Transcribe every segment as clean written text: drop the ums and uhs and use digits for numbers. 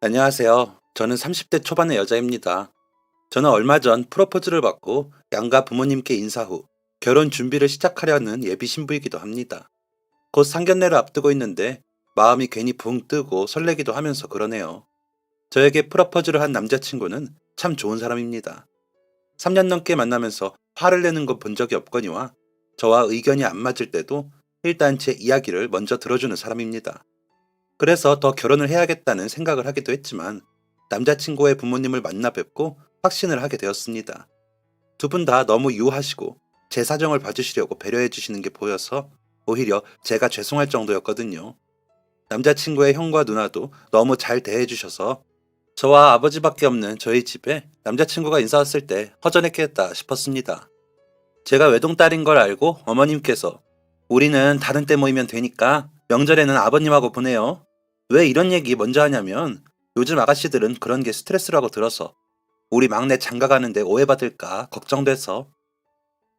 안녕하세요. 저는 30대 초반의 여자입니다. 저는 얼마 전 프로포즈를 받고 양가 부모님께 인사 후 결혼 준비를 시작하려는 예비 신부이기도 합니다. 곧 상견례를 앞두고 있는데 마음이 괜히 붕 뜨고 설레기도 하면서 그러네요. 저에게 프로포즈를 한 남자친구는 참 좋은 사람입니다. 3년 넘게 만나면서 화를 내는 거 본 적이 없거니와 저와 의견이 안 맞을 때도 일단 제 이야기를 먼저 들어주는 사람입니다. 그래서 더 결혼을 해야겠다는 생각을 하기도 했지만 남자친구의 부모님을 만나 뵙고 확신을 하게 되었습니다. 두 분 다 너무 유하시고 제 사정을 봐주시려고 배려해 주시는 게 보여서 오히려 제가 죄송할 정도였거든요. 남자친구의 형과 누나도 너무 잘 대해 주셔서 저와 아버지밖에 없는 저희 집에 남자친구가 인사 왔을 때 허전했겠다 싶었습니다. 제가 외동딸인 걸 알고 어머님께서 우리는 다른 때 모이면 되니까 명절에는 아버님하고 보내요. 왜 이런 얘기 먼저 하냐면 요즘 아가씨들은 그런 게 스트레스라고 들어서 우리 막내 장가가는데 오해받을까 걱정돼서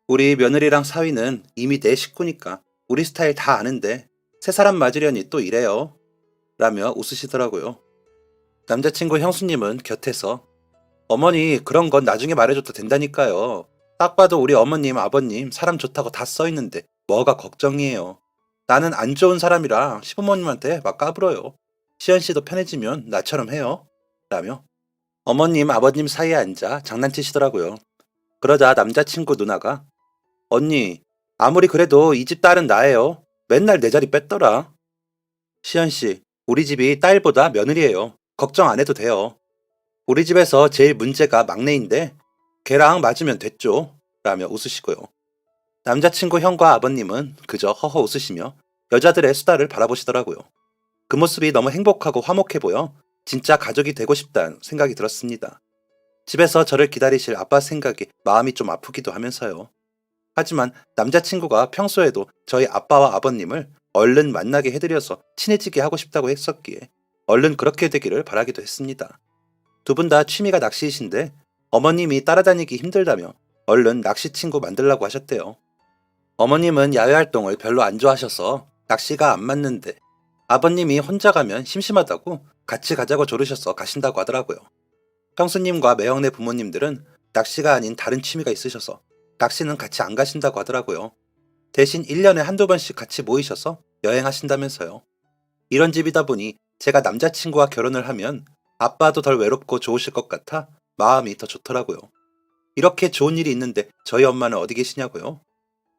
우리 며느리랑 사위는 이미 내 식구니까 우리 스타일 다 아는데 새 사람 맞으려니 또 이래요. 라며 웃으시더라고요. 남자친구 형수님은 곁에서 어머니 그런 건 나중에 말해줘도 된다니까요. 딱 봐도 우리 어머님 아버님 사람 좋다고 다 써있는데 뭐가 걱정이에요. 나는 안 좋은 사람이라 시부모님한테 막 까불어요. 시연 씨도 편해지면 나처럼 해요. 라며 어머님 아버님 사이에 앉아 장난치시더라고요. 그러자 남자친구 누나가 언니 아무리 그래도 이 집 딸은 나예요. 맨날 내 자리 뺐더라. 시연 씨 우리 집이 딸보다 며느리예요. 걱정 안 해도 돼요. 우리 집에서 제일 문제가 막내인데 걔랑 맞으면 됐죠. 라며 웃으시고요. 남자친구 형과 아버님은 그저 허허 웃으시며 여자들의 수다를 바라보시더라고요. 그 모습이 너무 행복하고 화목해 보여 진짜 가족이 되고 싶다는 생각이 들었습니다. 집에서 저를 기다리실 아빠 생각에 마음이 좀 아프기도 하면서요. 하지만 남자친구가 평소에도 저희 아빠와 아버님을 얼른 만나게 해드려서 친해지게 하고 싶다고 했었기에 얼른 그렇게 되기를 바라기도 했습니다. 두 분 다 취미가 낚시이신데 어머님이 따라다니기 힘들다며 얼른 낚시 친구 만들라고 하셨대요. 어머님은 야외 활동을 별로 안 좋아하셔서 낚시가 안 맞는데 아버님이 혼자 가면 심심하다고 같이 가자고 조르셔서 가신다고 하더라고요. 형수님과 매형네 부모님들은 낚시가 아닌 다른 취미가 있으셔서 낚시는 같이 안 가신다고 하더라고요. 대신 1년에 한두 번씩 같이 모이셔서 여행하신다면서요. 이런 집이다 보니 제가 남자친구와 결혼을 하면 아빠도 덜 외롭고 좋으실 것 같아 마음이 더 좋더라고요. 이렇게 좋은 일이 있는데 저희 엄마는 어디 계시냐고요?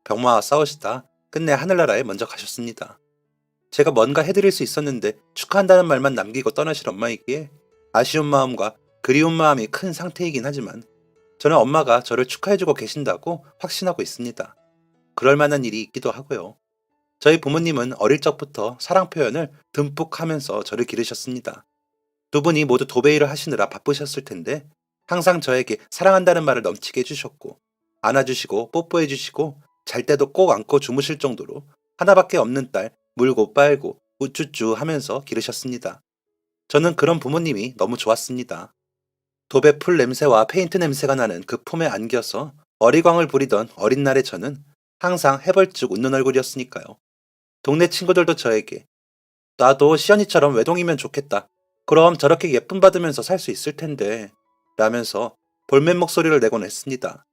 병마와 싸우시다 끝내 하늘나라에 먼저 가셨습니다. 제가 뭔가 해드릴 수 있었는데 축하한다는 말만 남기고 떠나실 엄마이기에 아쉬운 마음과 그리운 마음이 큰 상태이긴 하지만 저는 엄마가 저를 축하해주고 계신다고 확신하고 있습니다. 그럴 만한 일이 있기도 하고요. 저희 부모님은 어릴 적부터 사랑 표현을 듬뿍 하면서 저를 기르셨습니다. 두 분이 모두 도배일을 하시느라 바쁘셨을 텐데 항상 저에게 사랑한다는 말을 넘치게 해주셨고 안아주시고 뽀뽀해주시고 잘 때도 꼭 안고 주무실 정도로 하나밖에 없는 딸 물고 빨고 우쭈쭈 하면서 기르셨습니다. 저는 그런 부모님이 너무 좋았습니다. 도배 풀 냄새와 페인트 냄새가 나는 그 품에 안겨서 어리광을 부리던 어린 날의 저는 항상 해벌쭉 웃는 얼굴이었으니까요. 동네 친구들도 저에게 나도 시연이처럼 외동이면 좋겠다. 그럼 저렇게 예쁨 받으면서 살 수 있을 텐데 라면서 볼멘 목소리를 내곤 했습니다.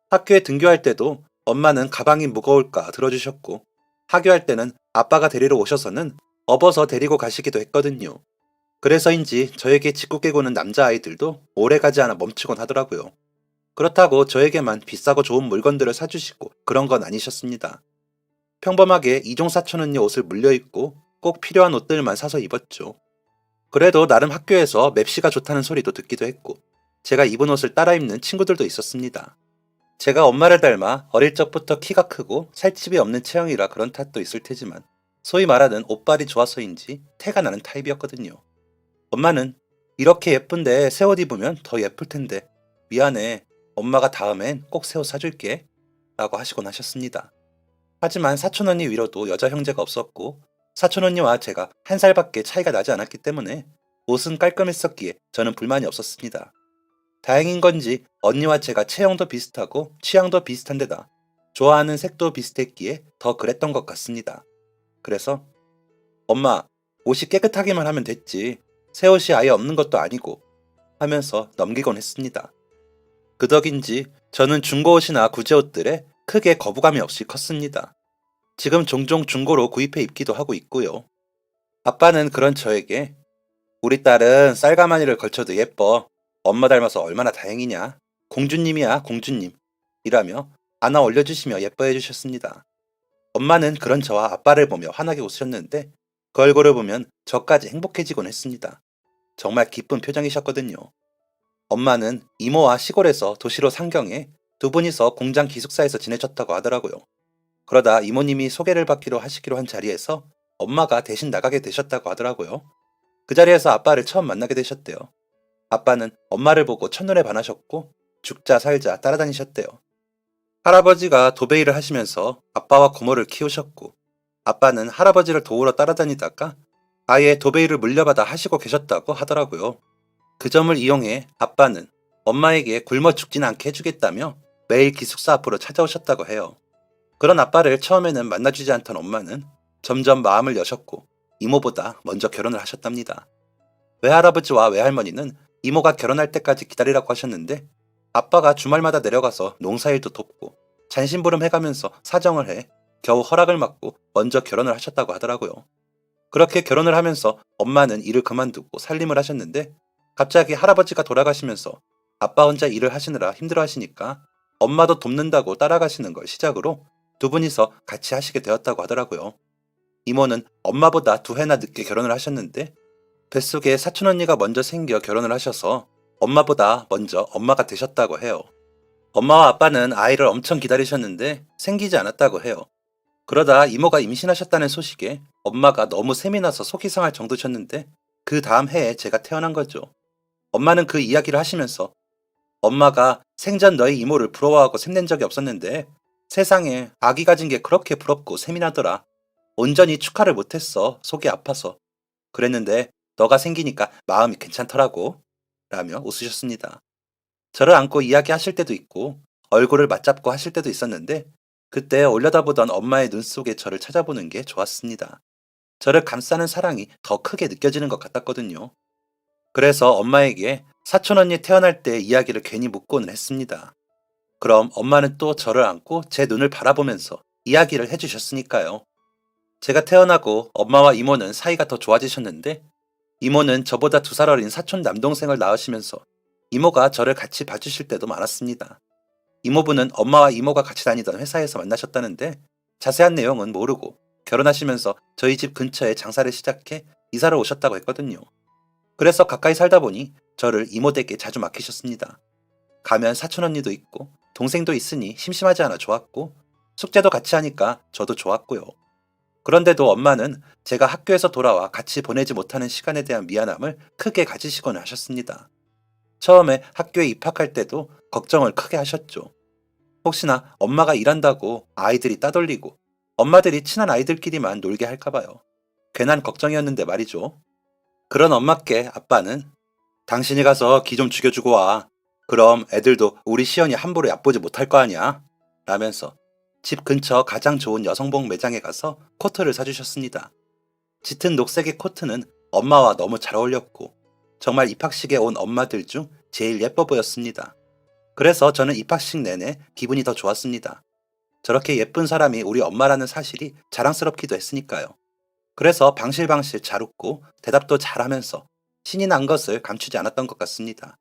학교에 등교할 때도 엄마는 가방이 무거울까 들어주셨고 하교할 때는 아빠가 데리러 오셔서는 업어서 데리고 가시기도 했거든요. 그래서인지 저에게 짓궂게 구는 남자아이들도 오래가지 않아 멈추곤 하더라고요. 그렇다고 저에게만 비싸고 좋은 물건들을 사주시고 그런 건 아니셨습니다. 평범하게 이종사촌 언니 옷을 물려입고 꼭 필요한 옷들만 사서 입었죠. 그래도 나름 학교에서 맵시가 좋다는 소리도 듣기도 했고 제가 입은 옷을 따라 입는 친구들도 있었습니다. 제가 엄마를 닮아 어릴 적부터 키가 크고 살집이 없는 체형이라 그런 탓도 있을 테지만 소위 말하는 옷발이 좋아서인지 태가 나는 타입이었거든요. 엄마는 이렇게 예쁜데 새 옷 입으면 더 예쁠 텐데 미안해 엄마가 다음엔 꼭 새 옷 사줄게 라고 하시곤 하셨습니다. 하지만 사촌언니 위로도 여자 형제가 없었고 사촌언니와 제가 한 살밖에 차이가 나지 않았기 때문에 옷은 깔끔했었기에 저는 불만이 없었습니다. 다행인 건지 언니와 제가 체형도 비슷하고 취향도 비슷한 데다 좋아하는 색도 비슷했기에 더 그랬던 것 같습니다. 그래서 엄마 옷이 깨끗하기만 하면 됐지 새 옷이 아예 없는 것도 아니고 하면서 넘기곤 했습니다. 그 덕인지 저는 중고 옷이나 구제 옷들에 크게 거부감이 없이 컸습니다. 지금 종종 중고로 구입해 입기도 하고 있고요. 아빠는 그런 저에게 우리 딸은 쌀가마니를 걸쳐도 예뻐. 엄마 닮아서 얼마나 다행이냐. 공주님이야 공주님. 이라며 안아 올려주시며 예뻐해 주셨습니다. 엄마는 그런 저와 아빠를 보며 환하게 웃으셨는데 그 얼굴을 보면 저까지 행복해지곤 했습니다. 정말 기쁜 표정이셨거든요. 엄마는 이모와 시골에서 도시로 상경해 두 분이서 공장 기숙사에서 지내셨다고 하더라고요. 그러다 이모님이 소개를 받기로 하시기로 한 자리에서 엄마가 대신 나가게 되셨다고 하더라고요. 그 자리에서 아빠를 처음 만나게 되셨대요. 아빠는 엄마를 보고 첫눈에 반하셨고 죽자 살자 따라다니셨대요. 할아버지가 도배일을 하시면서 아빠와 고모를 키우셨고 아빠는 할아버지를 도우러 따라다니다가 아예 도배일을 물려받아 하시고 계셨다고 하더라고요. 그 점을 이용해 아빠는 엄마에게 굶어 죽진 않게 해주겠다며 매일 기숙사 앞으로 찾아오셨다고 해요. 그런 아빠를 처음에는 만나주지 않던 엄마는 점점 마음을 여셨고 이모보다 먼저 결혼을 하셨답니다. 외할아버지와 외할머니는 이모가 결혼할 때까지 기다리라고 하셨는데 아빠가 주말마다 내려가서 농사일도 돕고 잔심부름 해가면서 사정을 해 겨우 허락을 받고 먼저 결혼을 하셨다고 하더라고요. 그렇게 결혼을 하면서 엄마는 일을 그만두고 살림을 하셨는데 갑자기 할아버지가 돌아가시면서 아빠 혼자 일을 하시느라 힘들어 하시니까 엄마도 돕는다고 따라가시는 걸 시작으로 두 분이서 같이 하시게 되었다고 하더라고요. 이모는 엄마보다 2해나 늦게 결혼을 하셨는데 뱃속에 사촌 언니가 먼저 생겨 결혼을 하셔서 엄마보다 먼저 엄마가 되셨다고 해요. 엄마와 아빠는 아이를 엄청 기다리셨는데 생기지 않았다고 해요. 그러다 이모가 임신하셨다는 소식에 엄마가 너무 셈이 나서 속이 상할 정도셨는데 그 다음 해에 제가 태어난 거죠. 엄마는 그 이야기를 하시면서 엄마가 생전 너희 이모를 부러워하고 샘낸 적이 없었는데 세상에 아기 가진 게 그렇게 부럽고 셈이 나더라. 온전히 축하를 못했어. 속이 아파서. 그랬는데 너가 생기니까 마음이 괜찮더라고. 라며 웃으셨습니다. 저를 안고 이야기하실 때도 있고 얼굴을 맞잡고 하실 때도 있었는데 그때 올려다보던 엄마의 눈 속에 저를 찾아보는 게 좋았습니다. 저를 감싸는 사랑이 더 크게 느껴지는 것 같았거든요. 그래서 엄마에게 사촌 언니 태어날 때 이야기를 괜히 묻고는 했습니다. 그럼 엄마는 또 저를 안고 제 눈을 바라보면서 이야기를 해주셨으니까요. 제가 태어나고 엄마와 이모는 사이가 더 좋아지셨는데 이모는 저보다 2살 어린 사촌 남동생을 낳으시면서 이모가 저를 같이 봐주실 때도 많았습니다. 이모부는 엄마와 이모가 같이 다니던 회사에서 만나셨다는데 자세한 내용은 모르고 결혼하시면서 저희 집 근처에 장사를 시작해 이사를 오셨다고 했거든요. 그래서 가까이 살다 보니 저를 이모 댁에 자주 맡기셨습니다. 가면 사촌 언니도 있고 동생도 있으니 심심하지 않아 좋았고 숙제도 같이 하니까 저도 좋았고요. 그런데도 엄마는 제가 학교에서 돌아와 같이 보내지 못하는 시간에 대한 미안함을 크게 가지시곤 하셨습니다. 처음에 학교에 입학할 때도 걱정을 크게 하셨죠. 혹시나 엄마가 일한다고 아이들이 따돌리고 엄마들이 친한 아이들끼리만 놀게 할까봐요. 괜한 걱정이었는데 말이죠. 그런 엄마께 아빠는 당신이 가서 기 좀 죽여주고 와. 그럼 애들도 우리 시연이 함부로 얕보지 못할 거 아니야. 라면서 집 근처 가장 좋은 여성복 매장에 가서 코트를 사주셨습니다. 짙은 녹색의 코트는 엄마와 너무 잘 어울렸고 정말 입학식에 온 엄마들 중 제일 예뻐 보였습니다. 그래서 저는 입학식 내내 기분이 더 좋았습니다. 저렇게 예쁜 사람이 우리 엄마라는 사실이 자랑스럽기도 했으니까요. 그래서 방실방실 잘 웃고 대답도 잘하면서 신이 난 것을 감추지 않았던 것 같습니다.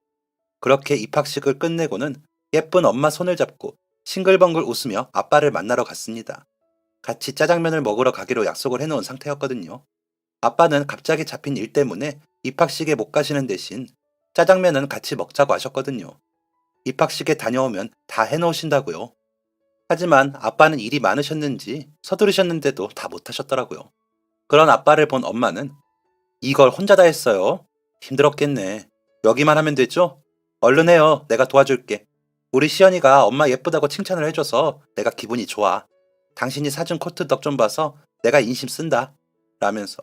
그렇게 입학식을 끝내고는 예쁜 엄마 손을 잡고 싱글벙글 웃으며 아빠를 만나러 갔습니다. 같이 짜장면을 먹으러 가기로 약속을 해놓은 상태였거든요. 아빠는 갑자기 잡힌 일 때문에 입학식에 못 가시는 대신 짜장면은 같이 먹자고 하셨거든요. 입학식에 다녀오면 다 해놓으신다고요. 하지만 아빠는 일이 많으셨는지 서두르셨는데도 다 못하셨더라고요. 그런 아빠를 본 엄마는 이걸 혼자 다 했어요. 힘들었겠네. 여기만 하면 되죠? 얼른 해요. 내가 도와줄게. 우리 시연이가 엄마 예쁘다고 칭찬을 해줘서 내가 기분이 좋아. 당신이 사준 코트 덕 좀 봐서 내가 인심 쓴다. 라면서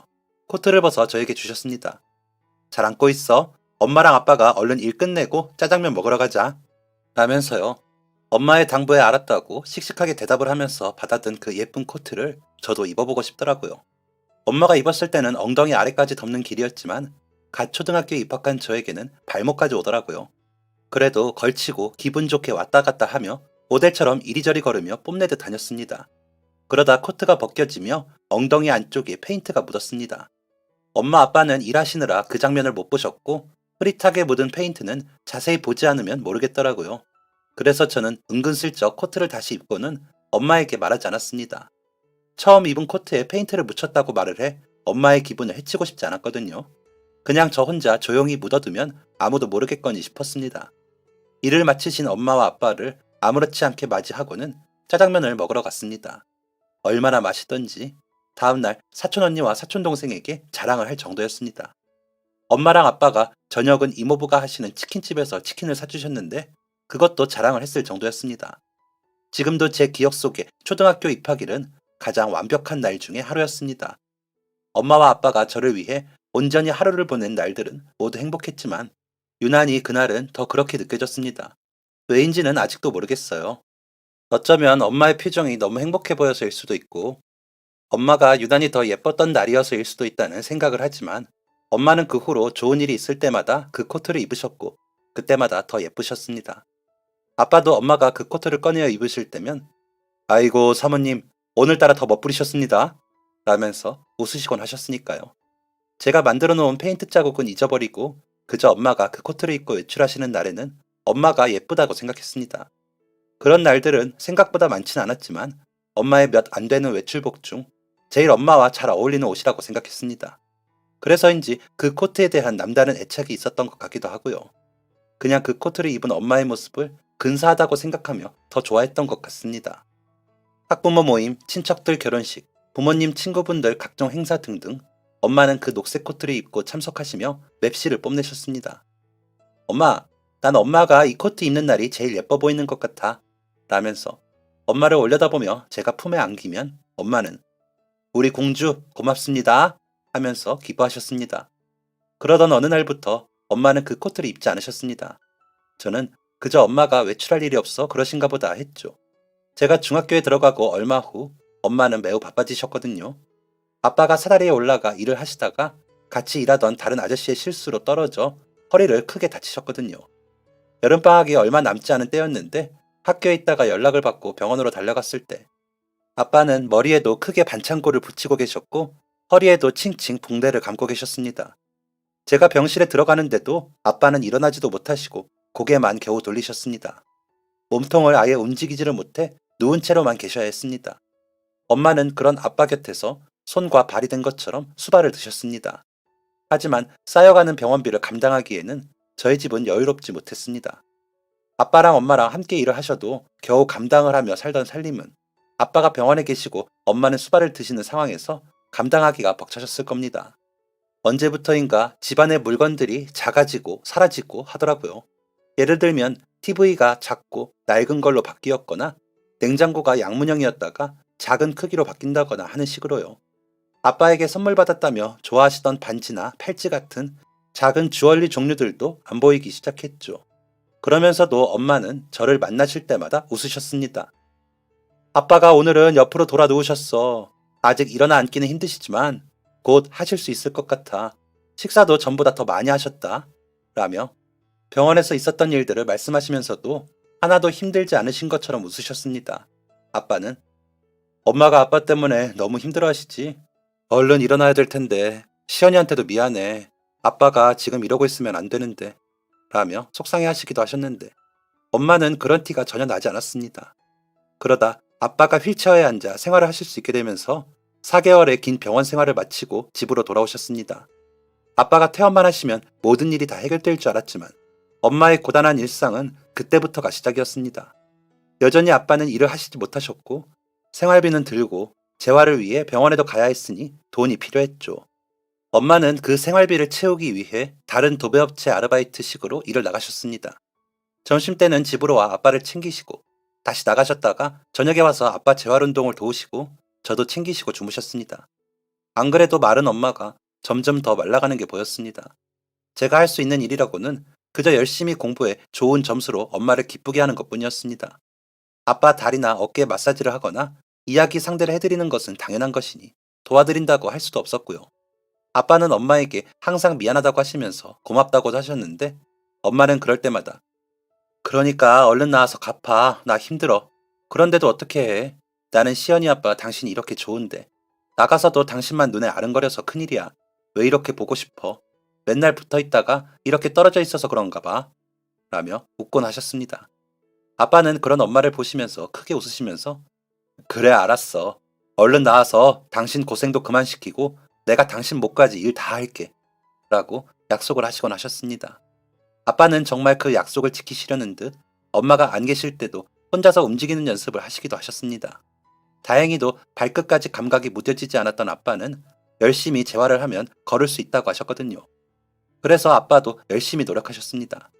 코트를 벗어 저에게 주셨습니다. 잘 안고 있어. 엄마랑 아빠가 얼른 일 끝내고 짜장면 먹으러 가자. 라면서요. 엄마의 당부에 알았다고 씩씩하게 대답을 하면서 받아든 그 예쁜 코트를 저도 입어보고 싶더라고요. 엄마가 입었을 때는 엉덩이 아래까지 덮는 길이었지만 갓 초등학교에 입학한 저에게는 발목까지 오더라고요. 그래도 걸치고 기분 좋게 왔다 갔다 하며 모델처럼 이리저리 걸으며 뽐내듯 다녔습니다. 그러다 코트가 벗겨지며 엉덩이 안쪽에 페인트가 묻었습니다. 엄마 아빠는 일하시느라 그 장면을 못 보셨고 흐릿하게 묻은 페인트는 자세히 보지 않으면 모르겠더라고요. 그래서 저는 은근슬쩍 코트를 다시 입고는 엄마에게 말하지 않았습니다. 처음 입은 코트에 페인트를 묻혔다고 말을 해 엄마의 기분을 해치고 싶지 않았거든요. 그냥 저 혼자 조용히 묻어두면 아무도 모르겠거니 싶었습니다. 일을 마치신 엄마와 아빠를 아무렇지 않게 맞이하고는 짜장면을 먹으러 갔습니다. 얼마나 맛있던지 다음날 사촌언니와 사촌동생에게 자랑을 할 정도였습니다. 엄마랑 아빠가 저녁은 이모부가 하시는 치킨집에서 치킨을 사주셨는데 그것도 자랑을 했을 정도였습니다. 지금도 제 기억 속에 초등학교 입학일은 가장 완벽한 날 중에 하루였습니다. 엄마와 아빠가 저를 위해 온전히 하루를 보낸 날들은 모두 행복했지만 유난히 그날은 더 그렇게 느껴졌습니다. 왜인지는 아직도 모르겠어요. 어쩌면 엄마의 표정이 너무 행복해 보여서일 수도 있고 엄마가 유난히 더 예뻤던 날이어서일 수도 있다는 생각을 하지만 엄마는 그 후로 좋은 일이 있을 때마다 그 코트를 입으셨고 그때마다 더 예쁘셨습니다. 아빠도 엄마가 그 코트를 꺼내어 입으실 때면 아이고 사모님 오늘따라 더 멋부리셨습니다 라면서 웃으시곤 하셨으니까요. 제가 만들어 놓은 페인트 자국은 잊어버리고 그저 엄마가 그 코트를 입고 외출하시는 날에는 엄마가 예쁘다고 생각했습니다. 그런 날들은 생각보다 많진 않았지만 엄마의 몇 안 되는 외출복 중 제일 엄마와 잘 어울리는 옷이라고 생각했습니다. 그래서인지 그 코트에 대한 남다른 애착이 있었던 것 같기도 하고요. 그냥 그 코트를 입은 엄마의 모습을 근사하다고 생각하며 더 좋아했던 것 같습니다. 학부모 모임, 친척들 결혼식, 부모님 친구분들 각종 행사 등등 엄마는 그 녹색 코트를 입고 참석하시며 맵시를 뽐내셨습니다. 엄마, 난 엄마가 이 코트 입는 날이 제일 예뻐 보이는 것 같아 라면서 엄마를 올려다보며 제가 품에 안기면 엄마는 우리 공주 고맙습니다 하면서 기뻐하셨습니다. 그러던 어느 날부터 엄마는 그 코트를 입지 않으셨습니다. 저는 그저 엄마가 외출할 일이 없어 그러신가 보다 했죠. 제가 중학교에 들어가고 얼마 후 엄마는 매우 바빠지셨거든요. 아빠가 사다리에 올라가 일을 하시다가 같이 일하던 다른 아저씨의 실수로 떨어져 허리를 크게 다치셨거든요. 여름방학이 얼마 남지 않은 때였는데 학교에 있다가 연락을 받고 병원으로 달려갔을 때 아빠는 머리에도 크게 반창고를 붙이고 계셨고 허리에도 칭칭 붕대를 감고 계셨습니다. 제가 병실에 들어가는데도 아빠는 일어나지도 못하시고 고개만 겨우 돌리셨습니다. 몸통을 아예 움직이지를 못해 누운 채로만 계셔야 했습니다. 엄마는 그런 아빠 곁에서 손과 발이 된 것처럼 수발을 드셨습니다. 하지만 쌓여가는 병원비를 감당하기에는 저희 집은 여유롭지 못했습니다. 아빠랑 엄마랑 함께 일을 하셔도 겨우 감당을 하며 살던 살림은 아빠가 병원에 계시고 엄마는 수발을 드시는 상황에서 감당하기가 벅차셨을 겁니다. 언제부터인가 집안의 물건들이 작아지고 사라지고 하더라고요. 예를 들면 TV가 작고 낡은 걸로 바뀌었거나 냉장고가 양문형이었다가 작은 크기로 바뀐다거나 하는 식으로요. 아빠에게 선물 받았다며 좋아하시던 반지나 팔찌 같은 작은 주얼리 종류들도 안 보이기 시작했죠. 그러면서도 엄마는 저를 만나실 때마다 웃으셨습니다. 아빠가 오늘은 옆으로 돌아 누우셨어. 아직 일어나 앉기는 힘드시지만 곧 하실 수 있을 것 같아. 식사도 전보다 더 많이 하셨다. 라며 병원에서 있었던 일들을 말씀하시면서도 하나도 힘들지 않으신 것처럼 웃으셨습니다. 아빠는 엄마가 아빠 때문에 너무 힘들어 하시지. 얼른 일어나야 될 텐데 시연이한테도 미안해. 아빠가 지금 이러고 있으면 안 되는데 라며 속상해 하시기도 하셨는데 엄마는 그런 티가 전혀 나지 않았습니다. 그러다 아빠가 휠체어에 앉아 생활을 하실 수 있게 되면서 4개월의 긴 병원 생활을 마치고 집으로 돌아오셨습니다. 아빠가 퇴원만 하시면 모든 일이 다 해결될 줄 알았지만 엄마의 고단한 일상은 그때부터가 시작이었습니다. 여전히 아빠는 일을 하시지 못하셨고 생활비는 들고 재활을 위해 병원에도 가야 했으니 돈이 필요했죠. 엄마는 그 생활비를 채우기 위해 다른 도배업체 아르바이트식으로 일을 나가셨습니다. 점심때는 집으로 와 아빠를 챙기시고 다시 나가셨다가 저녁에 와서 아빠 재활운동을 도우시고 저도 챙기시고 주무셨습니다. 안 그래도 마른 엄마가 점점 더 말라가는 게 보였습니다. 제가 할 수 있는 일이라고는 그저 열심히 공부해 좋은 점수로 엄마를 기쁘게 하는 것뿐이었습니다. 아빠 다리나 어깨 마사지를 하거나 이야기 상대를 해드리는 것은 당연한 것이니 도와드린다고 할 수도 없었고요. 아빠는 엄마에게 항상 미안하다고 하시면서 고맙다고도 하셨는데 엄마는 그럴 때마다 그러니까 얼른 나와서 갚아. 나 힘들어. 그런데도 어떻게 해. 나는 시연이 아빠 당신이 이렇게 좋은데. 나가서도 당신만 눈에 아른거려서 큰일이야. 왜 이렇게 보고 싶어. 맨날 붙어 있다가 이렇게 떨어져 있어서 그런가 봐. 라며 웃곤 하셨습니다. 아빠는 그런 엄마를 보시면서 크게 웃으시면서 그래 알았어. 얼른 나와서 당신 고생도 그만 시키고 내가 당신 목까지 일 다 할게. 라고 약속을 하시곤 하셨습니다. 아빠는 정말 그 약속을 지키시려는 듯 엄마가 안 계실 때도 혼자서 움직이는 연습을 하시기도 하셨습니다. 다행히도 발끝까지 감각이 무뎌지지 않았던 아빠는 열심히 재활을 하면 걸을 수 있다고 하셨거든요. 그래서 아빠도 열심히 노력하셨습니다.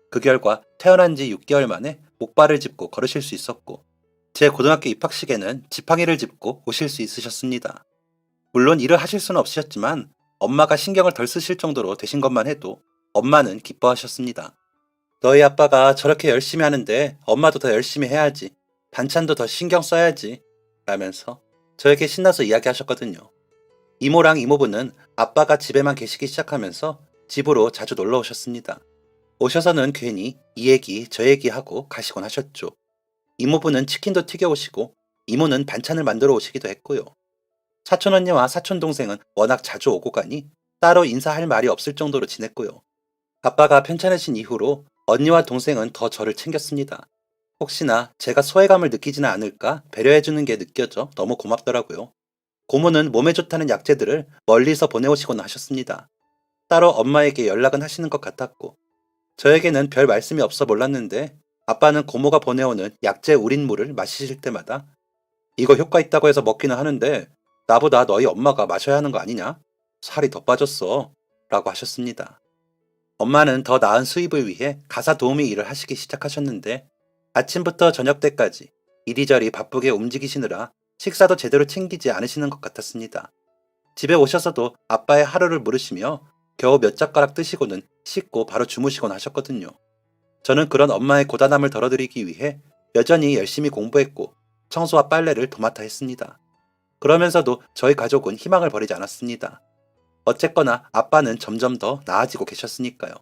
그 결과 태어난 지 6개월 만에 목발을 짚고 걸으실 수 있었고 제 고등학교 입학식에는 지팡이를 짚고 오실 수 있으셨습니다. 물론 일을 하실 수는 없으셨지만 엄마가 신경을 덜 쓰실 정도로 되신 것만 해도 엄마는 기뻐하셨습니다. 너희 아빠가 저렇게 열심히 하는데 엄마도 더 열심히 해야지. 반찬도 더 신경 써야지. 라면서 저에게 신나서 이야기하셨거든요. 이모랑 이모부는 아빠가 집에만 계시기 시작하면서 집으로 자주 놀러 오셨습니다. 오셔서는 괜히 이 얘기 저 얘기하고 가시곤 하셨죠. 이모부는 치킨도 튀겨 오시고 이모는 반찬을 만들어 오시기도 했고요. 사촌 언니와 사촌 동생은 워낙 자주 오고 가니 따로 인사할 말이 없을 정도로 지냈고요. 아빠가 편찮으신 이후로 언니와 동생은 더 저를 챙겼습니다. 혹시나 제가 소외감을 느끼지는 않을까 배려해주는 게 느껴져 너무 고맙더라고요. 고모는 몸에 좋다는 약재들을 멀리서 보내오시곤 하셨습니다. 따로 엄마에게 연락은 하시는 것 같았고 저에게는 별 말씀이 없어 몰랐는데 아빠는 고모가 보내오는 약재 우린 물을 마시실 때마다 이거 효과 있다고 해서 먹기는 하는데 나보다 너희 엄마가 마셔야 하는 거 아니냐? 살이 더 빠졌어. 라고 하셨습니다. 엄마는 더 나은 수입을 위해 가사 도우미 일을 하시기 시작하셨는데 아침부터 저녁 때까지 이리저리 바쁘게 움직이시느라 식사도 제대로 챙기지 않으시는 것 같았습니다. 집에 오셔서도 아빠의 하루를 물으시며 겨우 몇 젓가락 드시고는 씻고 바로 주무시곤 하셨거든요. 저는 그런 엄마의 고단함을 덜어드리기 위해 여전히 열심히 공부했고 청소와 빨래를 도맡아 했습니다. 그러면서도 저희 가족은 희망을 버리지 않았습니다. 어쨌거나 아빠는 점점 더 나아지고 계셨으니까요.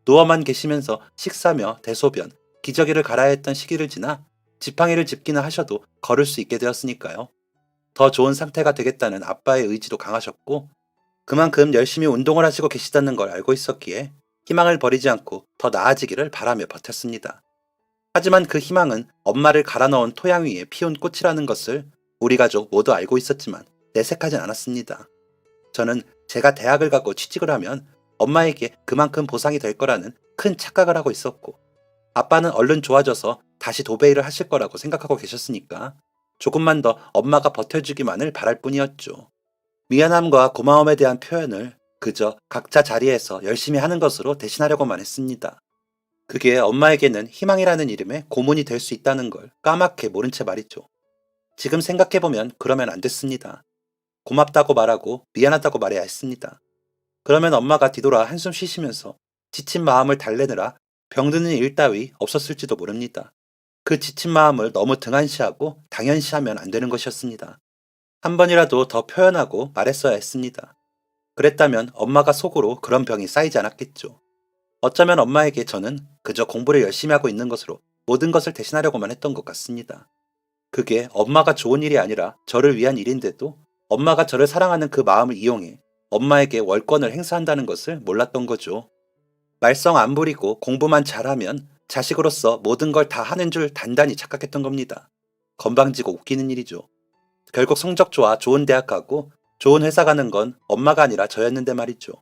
누워만 계시면서 식사며 대소변, 기저귀를 갈아야 했던 시기를 지나 지팡이를 짚기는 하셔도 걸을 수 있게 되었으니까요. 더 좋은 상태가 되겠다는 아빠의 의지도 강하셨고 그만큼 열심히 운동을 하시고 계시다는 걸 알고 있었기에 희망을 버리지 않고 더 나아지기를 바라며 버텼습니다. 하지만 그 희망은 엄마를 갈아 넣은 토양 위에 피운 꽃이라는 것을 우리 가족 모두 알고 있었지만 내색하진 않았습니다. 저는 제가 대학을 가고 취직을 하면 엄마에게 그만큼 보상이 될 거라는 큰 착각을 하고 있었고 아빠는 얼른 좋아져서 다시 도배일을 하실 거라고 생각하고 계셨으니까 조금만 더 엄마가 버텨주기만을 바랄 뿐이었죠. 미안함과 고마움에 대한 표현을 그저 각자 자리에서 열심히 하는 것으로 대신하려고만 했습니다. 그게 엄마에게는 희망이라는 이름의 고문이 될 수 있다는 걸 까맣게 모른 채 말이죠. 지금 생각해보면 그러면 안 됐습니다. 고맙다고 말하고 미안하다고 말해야 했습니다. 그러면 엄마가 뒤돌아 한숨 쉬시면서 지친 마음을 달래느라 병드는 일 따위 없었을지도 모릅니다. 그 지친 마음을 너무 등한시하고 당연시하면 안 되는 것이었습니다. 한 번이라도 더 표현하고 말했어야 했습니다. 그랬다면 엄마가 속으로 그런 병이 쌓이지 않았겠죠. 어쩌면 엄마에게 저는 그저 공부를 열심히 하고 있는 것으로 모든 것을 대신하려고만 했던 것 같습니다. 그게 엄마가 좋은 일이 아니라 저를 위한 일인데도 엄마가 저를 사랑하는 그 마음을 이용해 엄마에게 월권을 행사한다는 것을 몰랐던 거죠. 말썽 안 부리고 공부만 잘하면 자식으로서 모든 걸 다 하는 줄 단단히 착각했던 겁니다. 건방지고 웃기는 일이죠. 결국 성적 좋아 좋은 대학 가고 좋은 회사 가는 건 엄마가 아니라 저였는데 말이죠.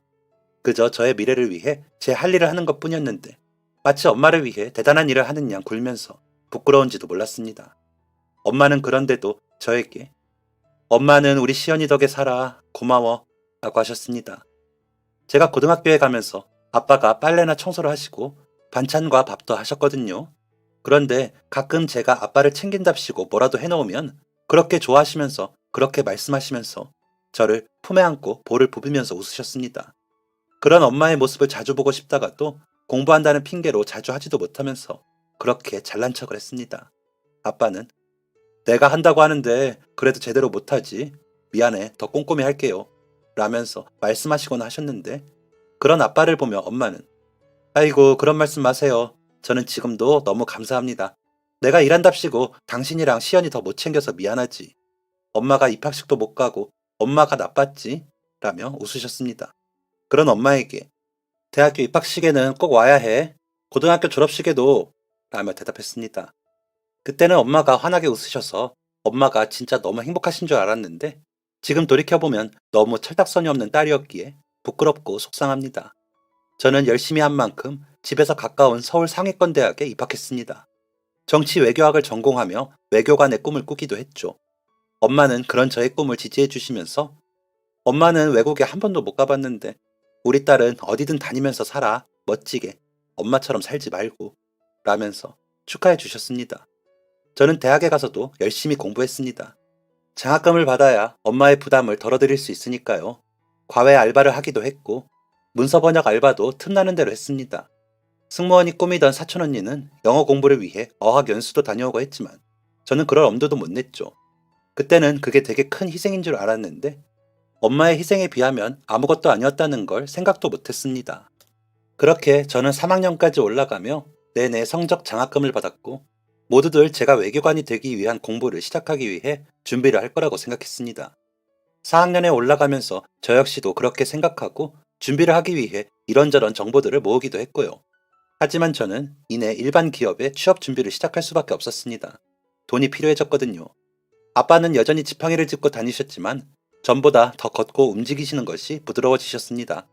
그저 저의 미래를 위해 제 할 일을 하는 것 뿐이었는데 마치 엄마를 위해 대단한 일을 하는 양 굴면서 부끄러운지도 몰랐습니다. 엄마는 그런데도 저에게 엄마는 우리 시연이 덕에 살아 고마워 라고 하셨습니다. 제가 고등학교에 가면서 아빠가 빨래나 청소를 하시고 반찬과 밥도 하셨거든요. 그런데 가끔 제가 아빠를 챙긴답시고 뭐라도 해놓으면 그렇게 좋아하시면서 그렇게 말씀하시면서 저를 품에 안고 볼을 부비면서 웃으셨습니다. 그런 엄마의 모습을 자주 보고 싶다가도 공부한다는 핑계로 자주 하지도 못하면서 그렇게 잘난 척을 했습니다. 아빠는 내가 한다고 하는데 그래도 제대로 못하지. 미안해. 더 꼼꼼히 할게요. 라면서 말씀하시곤 하셨는데 그런 아빠를 보며 엄마는 아이고 그런 말씀 마세요. 저는 지금도 너무 감사합니다. 내가 일한답시고 당신이랑 시연이 더 못 챙겨서 미안하지. 엄마가 입학식도 못 가고 엄마가 나빴지? 라며 웃으셨습니다. 그런 엄마에게 대학교 입학식에는 꼭 와야 해. 고등학교 졸업식에도 라며 대답했습니다. 그때는 엄마가 환하게 웃으셔서 엄마가 진짜 너무 행복하신 줄 알았는데 지금 돌이켜보면 너무 철딱서니 없는 딸이었기에 부끄럽고 속상합니다. 저는 열심히 한 만큼 집에서 가까운 서울 상위권 대학에 입학했습니다. 정치 외교학을 전공하며 외교관의 꿈을 꾸기도 했죠. 엄마는 그런 저의 꿈을 지지해 주시면서 엄마는 외국에 한 번도 못 가봤는데 우리 딸은 어디든 다니면서 살아 멋지게 엄마처럼 살지 말고 라면서 축하해 주셨습니다. 저는 대학에 가서도 열심히 공부했습니다. 장학금을 받아야 엄마의 부담을 덜어드릴 수 있으니까요. 과외 알바를 하기도 했고 문서 번역 알바도 틈나는 대로 했습니다. 승무원이 꿈이던 사촌 언니는 영어 공부를 위해 어학 연수도 다녀오고 했지만 저는 그럴 엄두도 못 냈죠. 그때는 그게 되게 큰 희생인 줄 알았는데 엄마의 희생에 비하면 아무것도 아니었다는 걸 생각도 못했습니다. 그렇게 저는 3학년까지 올라가며 내내 성적 장학금을 받았고 모두들 제가 외교관이 되기 위한 공부를 시작하기 위해 준비를 할 거라고 생각했습니다. 4학년에 올라가면서 저 역시도 그렇게 생각하고 준비를 하기 위해 이런저런 정보들을 모으기도 했고요. 하지만 저는 이내 일반 기업에 취업 준비를 시작할 수밖에 없었습니다. 돈이 필요해졌거든요. 아빠는 여전히 지팡이를 짚고 다니셨지만 전보다 더 걷고 움직이시는 것이 부드러워지셨습니다.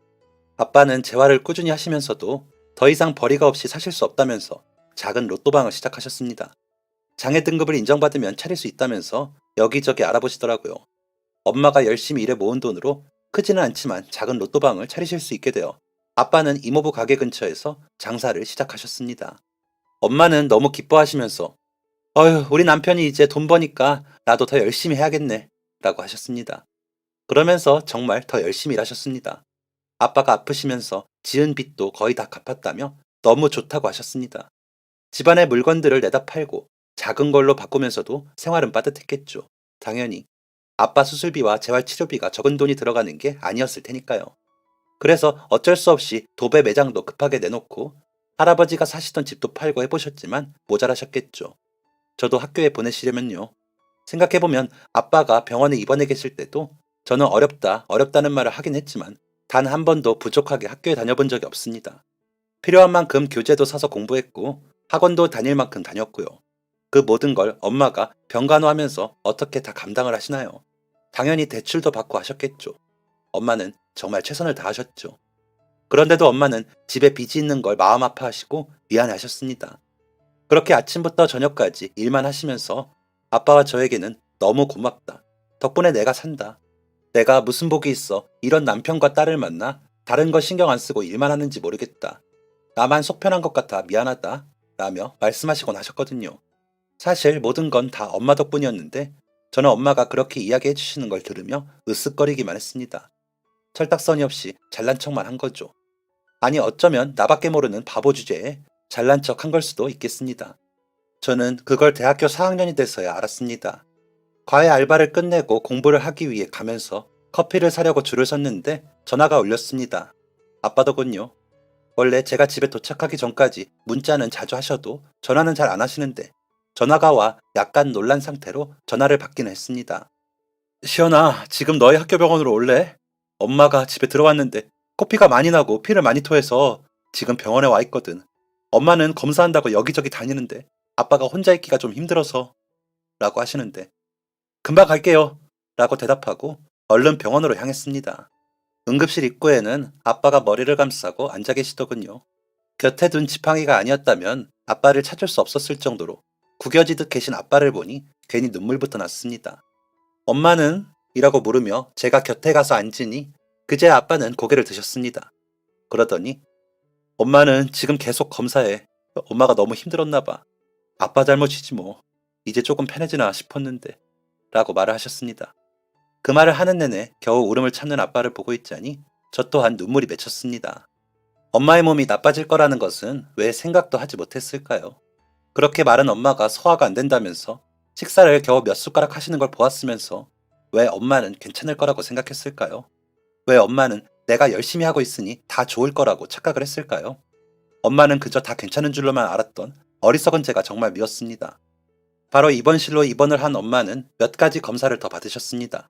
아빠는 재활을 꾸준히 하시면서도 더 이상 벌이가 없이 사실 수 없다면서 작은 로또방을 시작하셨습니다. 장애 등급을 인정받으면 차릴 수 있다면서 여기저기 알아보시더라고요. 엄마가 열심히 일해 모은 돈으로 크지는 않지만 작은 로또방을 차리실 수 있게 되어 아빠는 이모부 가게 근처에서 장사를 시작하셨습니다. 엄마는 너무 기뻐하시면서 어휴 우리 남편이 이제 돈 버니까 나도 더 열심히 해야겠네 라고 하셨습니다. 그러면서 정말 더 열심히 일하셨습니다. 아빠가 아프시면서 지은 빚도 거의 다 갚았다며 너무 좋다고 하셨습니다. 집안의 물건들을 내다 팔고 작은 걸로 바꾸면서도 생활은 빠듯했겠죠. 당연히 아빠 수술비와 재활치료비가 적은 돈이 들어가는 게 아니었을 테니까요. 그래서 어쩔 수 없이 도배 매장도 급하게 내놓고 할아버지가 사시던 집도 팔고 해보셨지만 모자라셨겠죠. 저도 학교에 보내시려면요. 생각해보면 아빠가 병원에 입원해 계실 때도 저는 어렵다는 말을 하긴 했지만 단 한 번도 부족하게 학교에 다녀본 적이 없습니다. 필요한 만큼 교재도 사서 공부했고 학원도 다닐 만큼 다녔고요. 그 모든 걸 엄마가 병간호하면서 어떻게 다 감당을 하시나요? 당연히 대출도 받고 하셨겠죠. 엄마는 정말 최선을 다하셨죠. 그런데도 엄마는 집에 빚이 있는 걸 마음 아파하시고 미안해 하셨습니다. 그렇게 아침부터 저녁까지 일만 하시면서 아빠와 저에게는 너무 고맙다. 덕분에 내가 산다. 내가 무슨 복이 있어 이런 남편과 딸을 만나 다른 거 신경 안 쓰고 일만 하는지 모르겠다. 나만 속 편한 것 같아 미안하다. 라며 말씀하시곤 하셨거든요. 사실 모든 건 다 엄마 덕분이었는데 저는 엄마가 그렇게 이야기해 주시는 걸 들으며 으쓱거리기만 했습니다. 철딱서니 없이 잘난 척만 한 거죠. 아니 어쩌면 나밖에 모르는 바보 주제에 잘난 척 한 걸 수도 있겠습니다. 저는 그걸 대학교 4학년이 돼서야 알았습니다. 과외 알바를 끝내고 공부를 하기 위해 가면서 커피를 사려고 줄을 섰는데 전화가 울렸습니다. 아빠더군요. 원래 제가 집에 도착하기 전까지 문자는 자주 하셔도 전화는 잘 안 하시는데 전화가 와 약간 놀란 상태로 전화를 받기는 했습니다. 시연아, 지금 너희 학교 병원으로 올래? 엄마가 집에 들어왔는데 코피가 많이 나고 피를 많이 토해서 지금 병원에 와 있거든. 엄마는 검사한다고 여기저기 다니는데 아빠가 혼자 있기가 좀 힘들어서 라고 하시는데 금방 갈게요 라고 대답하고 얼른 병원으로 향했습니다. 응급실 입구에는 아빠가 머리를 감싸고 앉아 계시더군요. 곁에 둔 지팡이가 아니었다면 아빠를 찾을 수 없었을 정도로 구겨지듯 계신 아빠를 보니 괜히 눈물부터 났습니다. 엄마는? 이라고 물으며 제가 곁에 가서 앉으니 그제야 아빠는 고개를 드셨습니다. 그러더니 엄마는 지금 계속 검사해. 엄마가 너무 힘들었나 봐. 아빠 잘못이지 뭐. 이제 조금 편해지나 싶었는데 라고 말을 하셨습니다. 그 말을 하는 내내 겨우 울음을 참는 아빠를 보고 있자니 저 또한 눈물이 맺혔습니다. 엄마의 몸이 나빠질 거라는 것은 왜 생각도 하지 못했을까요? 그렇게 말은 엄마가 소화가 안 된다면서 식사를 겨우 몇 숟가락 하시는 걸 보았으면서 왜 엄마는 괜찮을 거라고 생각했을까요? 왜 엄마는 내가 열심히 하고 있으니 다 좋을 거라고 착각을 했을까요? 엄마는 그저 다 괜찮은 줄로만 알았던 어리석은 제가 정말 미웠습니다. 바로 입원실로 입원을 한 엄마는 몇 가지 검사를 더 받으셨습니다.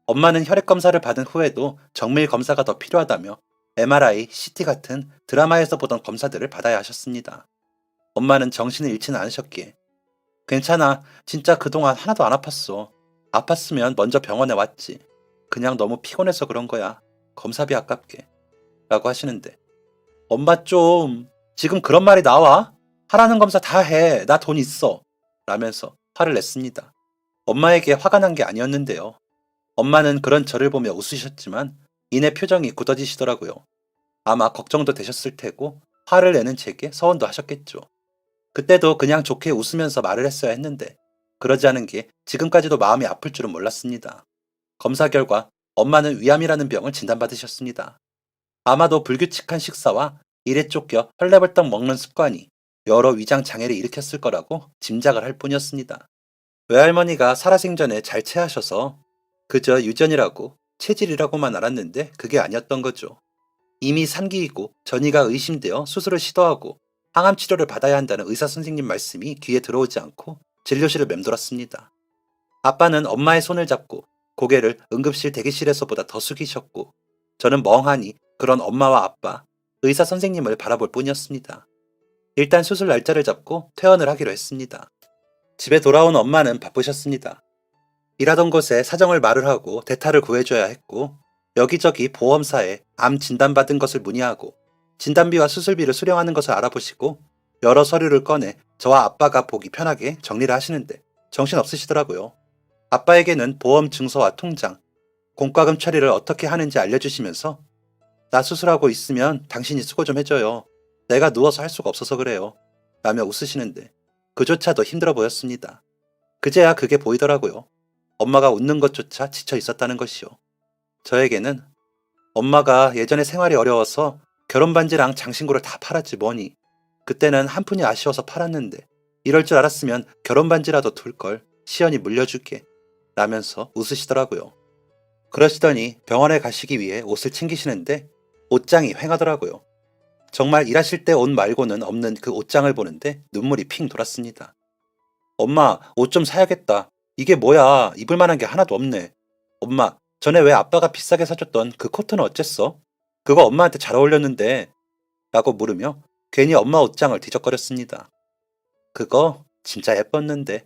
엄마는 혈액 검사를 받은 후에도 정밀 검사가 더 필요하다며 MRI, CT 같은 드라마에서 보던 검사들을 받아야 하셨습니다. 엄마는 정신을 잃지는 않으셨기에 괜찮아. 진짜 그동안 하나도 안 아팠어. 아팠으면 먼저 병원에 왔지. 그냥 너무 피곤해서 그런 거야. 검사비 아깝게. 라고 하시는데 엄마 좀 지금 그런 말이 나와? 하라는 검사 다 해. 나 돈 있어. 라면서 화를 냈습니다. 엄마에게 화가 난 게 아니었는데요. 엄마는 그런 저를 보며 웃으셨지만 이내 표정이 굳어지시더라고요. 아마 걱정도 되셨을 테고 화를 내는 제게 서운도 하셨겠죠. 그때도 그냥 좋게 웃으면서 말을 했어야 했는데 그러지 않은 게 지금까지도 마음이 아플 줄은 몰랐습니다. 검사 결과 엄마는 위암이라는 병을 진단받으셨습니다. 아마도 불규칙한 식사와 일에 쫓겨 헐레벌떡 먹는 습관이 여러 위장 장애를 일으켰을 거라고 짐작을 할 뿐이었습니다. 외할머니가 살아생전에 잘 체하셔서 그저 유전이라고 체질이라고만 알았는데 그게 아니었던 거죠. 이미 산기이고 전이가 의심되어 수술을 시도하고 항암 치료를 받아야 한다는 의사 선생님 말씀이 귀에 들어오지 않고 진료실을 맴돌았습니다. 아빠는 엄마의 손을 잡고 고개를 응급실 대기실에서보다 더 숙이셨고 저는 멍하니 그런 엄마와 아빠, 의사 선생님을 바라볼 뿐이었습니다. 일단 수술 날짜를 잡고 퇴원을 하기로 했습니다. 집에 돌아온 엄마는 바쁘셨습니다. 일하던 곳에 사정을 말을 하고 대타를 구해줘야 했고 여기저기 보험사에 암 진단받은 것을 문의하고 진단비와 수술비를 수령하는 것을 알아보시고 여러 서류를 꺼내 저와 아빠가 보기 편하게 정리를 하시는데 정신없으시더라고요. 아빠에게는 보험 증서와 통장, 공과금 처리를 어떻게 하는지 알려주시면서 나 수술하고 있으면 당신이 수고 좀 해줘요. 내가 누워서 할 수가 없어서 그래요. 라며 웃으시는데 그조차도 힘들어 보였습니다. 그제야 그게 보이더라고요. 엄마가 웃는 것조차 지쳐 있었다는 것이요. 저에게는 엄마가 예전에 생활이 어려워서 결혼반지랑 장신구를 다 팔았지 뭐니. 그때는 한 푼이 아쉬워서 팔았는데 이럴 줄 알았으면 결혼반지라도 둘걸. 시연이 물려줄게. 라면서 웃으시더라고요. 그러시더니 병원에 가시기 위해 옷을 챙기시는데 옷장이 휑하더라고요. 정말 일하실 때 옷 말고는 없는 그 옷장을 보는데 눈물이 핑 돌았습니다. 엄마, 옷 좀 사야겠다. 이게 뭐야, 입을 만한 게 하나도 없네. 엄마, 전에 왜 아빠가 비싸게 사줬던 그 코트는 어쨌어? 그거 엄마한테 잘 어울렸는데. 라고 물으며 괜히 엄마 옷장을 뒤적거렸습니다. 그거 진짜 예뻤는데.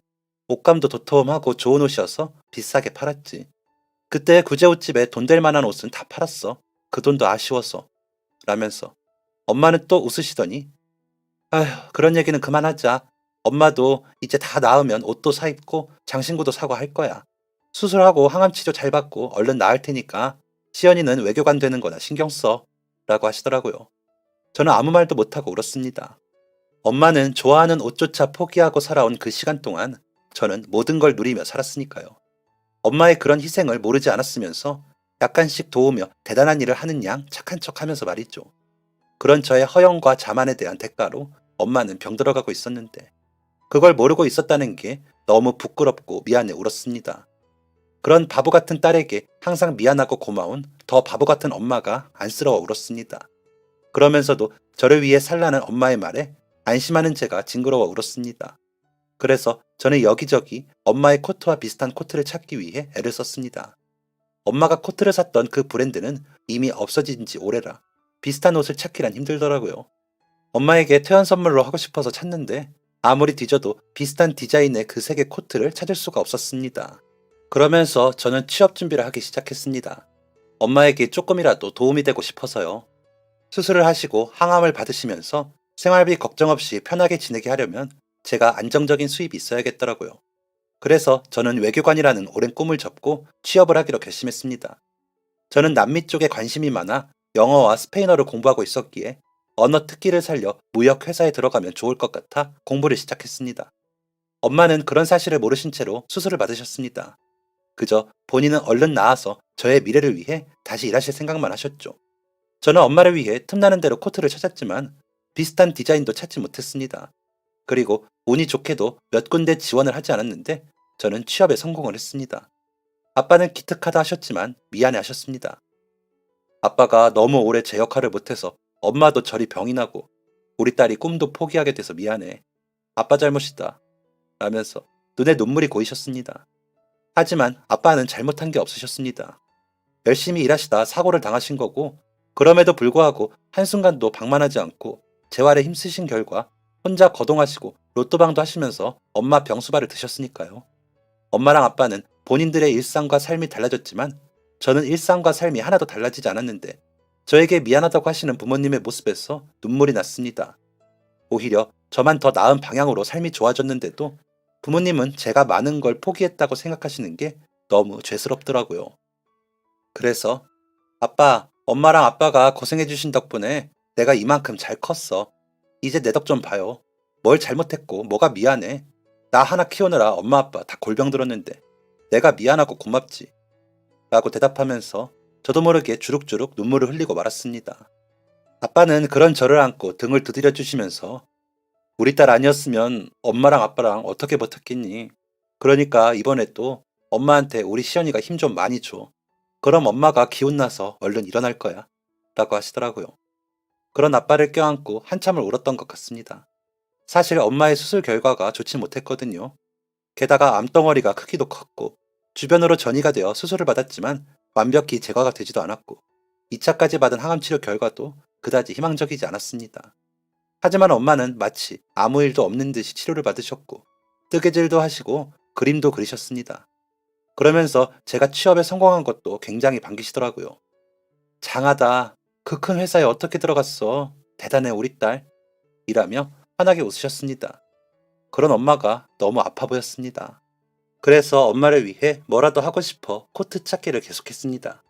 옷감도 도톰하고 좋은 옷이어서 비싸게 팔았지. 그때 구제옷집에 돈 될 만한 옷은 다 팔았어. 그 돈도 아쉬워서. 라면서 엄마는 또 웃으시더니 아휴, 그런 얘기는 그만하자. 엄마도 이제 다 나으면 옷도 사 입고 장신구도 사고 할 거야. 수술하고 항암 치료 잘 받고 얼른 나을 테니까 시연이는 외교관 되는 거나 신경 써. 라고 하시더라고요. 저는 아무 말도 못하고 울었습니다. 엄마는 좋아하는 옷조차 포기하고 살아온 그 시간 동안 저는 모든 걸 누리며 살았으니까요. 엄마의 그런 희생을 모르지 않았으면서 약간씩 도우며 대단한 일을 하는 양 착한 척 하면서 말이죠. 그런 저의 허영과 자만에 대한 대가로 엄마는 병들어가고 있었는데 그걸 모르고 있었다는 게 너무 부끄럽고 미안해 울었습니다. 그런 바보 같은 딸에게 항상 미안하고 고마운 더 바보 같은 엄마가 안쓰러워 울었습니다. 그러면서도 저를 위해 살라는 엄마의 말에 안심하는 제가 징그러워 울었습니다. 그래서 저는 여기저기 엄마의 코트와 비슷한 코트를 찾기 위해 애를 썼습니다. 엄마가 코트를 샀던 그 브랜드는 이미 없어진 지 오래라 비슷한 옷을 찾기란 힘들더라고요. 엄마에게 퇴원 선물로 하고 싶어서 찾는데 아무리 뒤져도 비슷한 디자인의 그 색의 코트를 찾을 수가 없었습니다. 그러면서 저는 취업 준비를 하기 시작했습니다. 엄마에게 조금이라도 도움이 되고 싶어서요. 수술을 하시고 항암을 받으시면서 생활비 걱정 없이 편하게 지내게 하려면 제가 안정적인 수입이 있어야겠더라고요. 그래서 저는 외교관이라는 오랜 꿈을 접고 취업을 하기로 결심했습니다. 저는 남미 쪽에 관심이 많아 영어와 스페인어를 공부하고 있었기에 언어 특기를 살려 무역 회사에 들어가면 좋을 것 같아 공부를 시작했습니다. 엄마는 그런 사실을 모르신 채로 수술을 받으셨습니다. 그저 본인은 얼른 나아서 저의 미래를 위해 다시 일하실 생각만 하셨죠. 저는 엄마를 위해 틈나는 대로 코트를 찾았지만 비슷한 디자인도 찾지 못했습니다. 그리고 운이 좋게도 몇 군데 지원을 하지 않았는데 저는 취업에 성공을 했습니다. 아빠는 기특하다 하셨지만 미안해 하셨습니다. 아빠가 너무 오래 제 역할을 못해서 엄마도 저리 병이 나고 우리 딸이 꿈도 포기하게 돼서 미안해. 아빠 잘못이다. 라면서 눈에 눈물이 고이셨습니다. 하지만 아빠는 잘못한 게 없으셨습니다. 열심히 일하시다 사고를 당하신 거고 그럼에도 불구하고 한순간도 방만하지 않고 재활에 힘쓰신 결과 혼자 거동하시고 로또방도 하시면서 엄마 병수발을 드셨으니까요. 엄마랑 아빠는 본인들의 일상과 삶이 달라졌지만 저는 일상과 삶이 하나도 달라지지 않았는데 저에게 미안하다고 하시는 부모님의 모습에서 눈물이 났습니다. 오히려 저만 더 나은 방향으로 삶이 좋아졌는데도 부모님은 제가 많은 걸 포기했다고 생각하시는 게 너무 죄스럽더라고요. 그래서 아빠, 엄마랑 아빠가 고생해주신 덕분에 내가 이만큼 잘 컸어. 이제 내 덕 좀 봐요. 뭘 잘못했고 뭐가 미안해. 나 하나 키우느라 엄마 아빠 다 골병 들었는데 내가 미안하고 고맙지. 라고 대답하면서 저도 모르게 주룩주룩 눈물을 흘리고 말았습니다. 아빠는 그런 저를 안고 등을 두드려 주시면서 우리 딸 아니었으면 엄마랑 아빠랑 어떻게 버텼겠니? 그러니까 이번에 또 엄마한테 우리 시연이가 힘 좀 많이 줘. 그럼 엄마가 기운나서 얼른 일어날 거야. 라고 하시더라고요. 그런 아빠를 껴안고 한참을 울었던 것 같습니다. 사실 엄마의 수술 결과가 좋지 못했거든요. 게다가 암덩어리가 크기도 컸고 주변으로 전이가 되어 수술을 받았지만 완벽히 제거가 되지도 않았고 2차까지 받은 항암 치료 결과도 그다지 희망적이지 않았습니다. 하지만 엄마는 마치 아무 일도 없는 듯이 치료를 받으셨고 뜨개질도 하시고 그림도 그리셨습니다. 그러면서 제가 취업에 성공한 것도 굉장히 반기시더라고요. 장하다. 그 큰 회사에 어떻게 들어갔어? 대단해 우리 딸. 이라며 환하게 웃으셨습니다. 그런 엄마가 너무 아파 보였습니다. 그래서 엄마를 위해 뭐라도 하고 싶어 코트 찾기를 계속했습니다.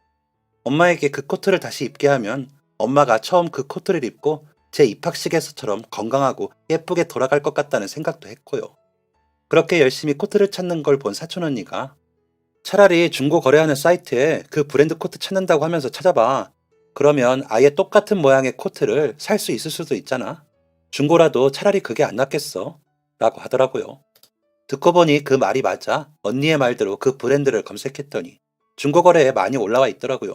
엄마에게 그 코트를 다시 입게 하면 엄마가 처음 그 코트를 입고 제 입학식에서처럼 건강하고 예쁘게 돌아갈 것 같다는 생각도 했고요. 그렇게 열심히 코트를 찾는 걸 본 사촌 언니가 차라리 중고 거래하는 사이트에 그 브랜드 코트 찾는다고 하면서 찾아봐. 그러면 아예 똑같은 모양의 코트를 살 수 있을 수도 있잖아. 중고라도 차라리 그게 안 낫겠어. 라고 하더라고요. 듣고 보니 그 말이 맞아 언니의 말대로 그 브랜드를 검색했더니 중고 거래에 많이 올라와 있더라고요.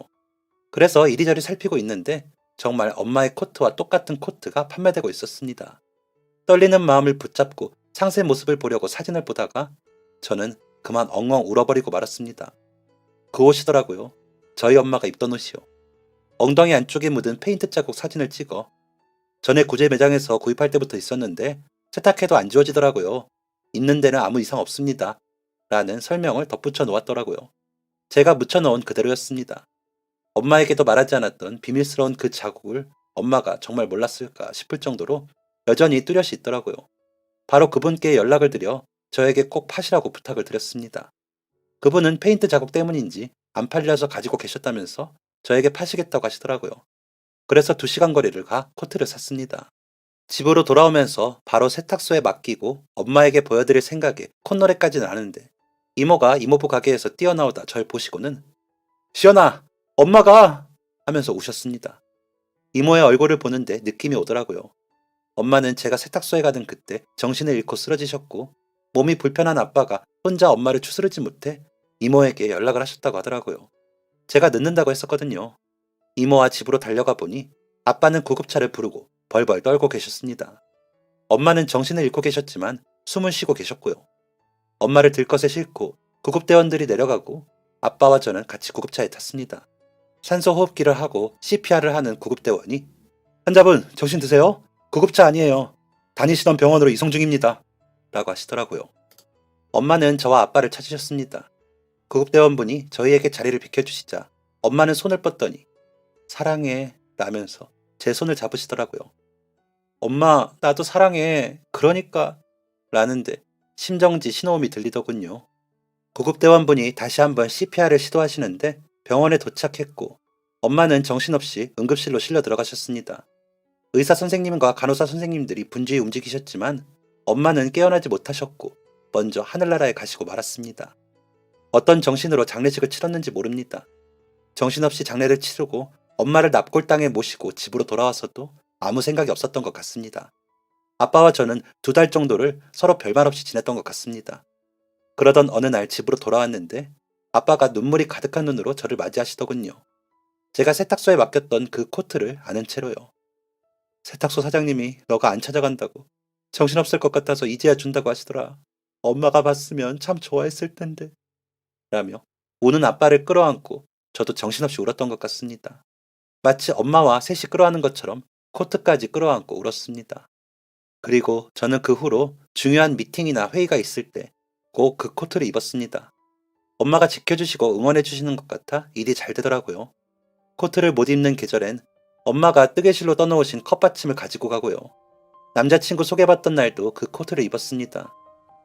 그래서 이리저리 살피고 있는데 정말 엄마의 코트와 똑같은 코트가 판매되고 있었습니다. 떨리는 마음을 붙잡고 상세 모습을 보려고 사진을 보다가 저는 그만 엉엉 울어버리고 말았습니다. 그 옷이더라고요. 저희 엄마가 입던 옷이요. 엉덩이 안쪽에 묻은 페인트 자국 사진을 찍어 전에 구제 매장에서 구입할 때부터 있었는데 세탁해도 안 지워지더라고요. 있는 데는 아무 이상 없습니다. 라는 설명을 덧붙여 놓았더라고요. 제가 묻혀놓은 그대로였습니다. 엄마에게도 말하지 않았던 비밀스러운 그 자국을 엄마가 정말 몰랐을까 싶을 정도로 여전히 뚜렷이 있더라고요. 바로 그분께 연락을 드려 저에게 꼭 파시라고 부탁을 드렸습니다. 그분은 페인트 자국 때문인지 안 팔려서 가지고 계셨다면서 저에게 파시겠다고 하시더라고요. 그래서 2시간 거리를 가 코트를 샀습니다. 집으로 돌아오면서 바로 세탁소에 맡기고 엄마에게 보여드릴 생각에 콧노래까지는 아는데 이모가 이모부 가게에서 뛰어나오다 절 보시고는 시연아, 엄마가! 하면서 우셨습니다. 이모의 얼굴을 보는데 느낌이 오더라고요. 엄마는 제가 세탁소에 가던 그때 정신을 잃고 쓰러지셨고 몸이 불편한 아빠가 혼자 엄마를 추스르지 못해 이모에게 연락을 하셨다고 하더라고요. 제가 늦는다고 했었거든요. 이모와 집으로 달려가 보니 아빠는 구급차를 부르고 벌벌 떨고 계셨습니다. 엄마는 정신을 잃고 계셨지만 숨을 쉬고 계셨고요. 엄마를 들것에 싣고 구급대원들이 내려가고 아빠와 저는 같이 구급차에 탔습니다. 산소 호흡기를 하고 CPR을 하는 구급대원이 환자분 정신 드세요? 구급차 아니에요. 다니시던 병원으로 이송 중입니다. 라고 하시더라고요. 엄마는 저와 아빠를 찾으셨습니다. 구급대원분이 저희에게 자리를 비켜주시자 엄마는 손을 뻗더니 사랑해 라면서 제 손을 잡으시더라고요. 엄마 나도 사랑해 그러니까 라는데 심정지 신호음이 들리더군요. 구급대원분이 다시 한번 CPR을 시도하시는데 병원에 도착했고 엄마는 정신없이 응급실로 실려 들어가셨습니다. 의사 선생님과 간호사 선생님들이 분주히 움직이셨지만 엄마는 깨어나지 못하셨고 먼저 하늘나라에 가시고 말았습니다. 어떤 정신으로 장례식을 치렀는지 모릅니다. 정신없이 장례를 치르고 엄마를 납골당에 모시고 집으로 돌아와서도 아무 생각이 없었던 것 같습니다. 아빠와 저는 2달 정도를 서로 별말 없이 지냈던 것 같습니다. 그러던 어느 날 집으로 돌아왔는데 아빠가 눈물이 가득한 눈으로 저를 맞이하시더군요. 제가 세탁소에 맡겼던 그 코트를 아는 채로요. 세탁소 사장님이 너가 안 찾아간다고 정신없을 것 같아서 이제야 준다고 하시더라. 엄마가 봤으면 참 좋아했을 텐데. 라며 우는 아빠를 끌어안고 저도 정신없이 울었던 것 같습니다. 마치 엄마와 셋이 끌어안는 것처럼 코트까지 끌어안고 울었습니다. 그리고 저는 그 후로 중요한 미팅이나 회의가 있을 때 꼭 그 코트를 입었습니다. 엄마가 지켜주시고 응원해주시는 것 같아 일이 잘 되더라고요. 코트를 못 입는 계절엔 엄마가 뜨개실로 떠놓으신 컵받침을 가지고 가고요. 남자친구 소개받던 날도 그 코트를 입었습니다.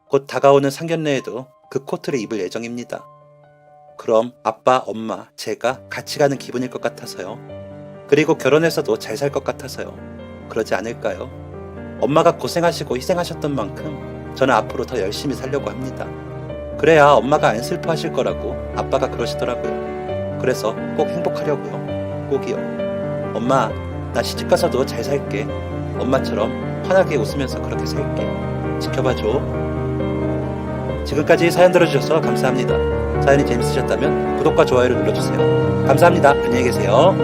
곧 다가오는 상견례에도 그 코트를 입을 예정입니다. 그럼 아빠, 엄마, 제가 같이 가는 기분일 것 같아서요. 그리고 결혼해서도 잘 살 것 같아서요. 그러지 않을까요? 엄마가 고생하시고 희생하셨던 만큼 저는 앞으로 더 열심히 살려고 합니다. 그래야 엄마가 안 슬퍼하실 거라고 아빠가 그러시더라고요. 그래서 꼭 행복하려고요. 꼭이요. 엄마, 나 시집가서도 잘 살게. 엄마처럼 환하게 웃으면서 그렇게 살게. 지켜봐줘. 지금까지 사연 들어주셔서 감사합니다. 사연이 재밌으셨다면 구독과 좋아요를 눌러주세요. 감사합니다. 안녕히 계세요.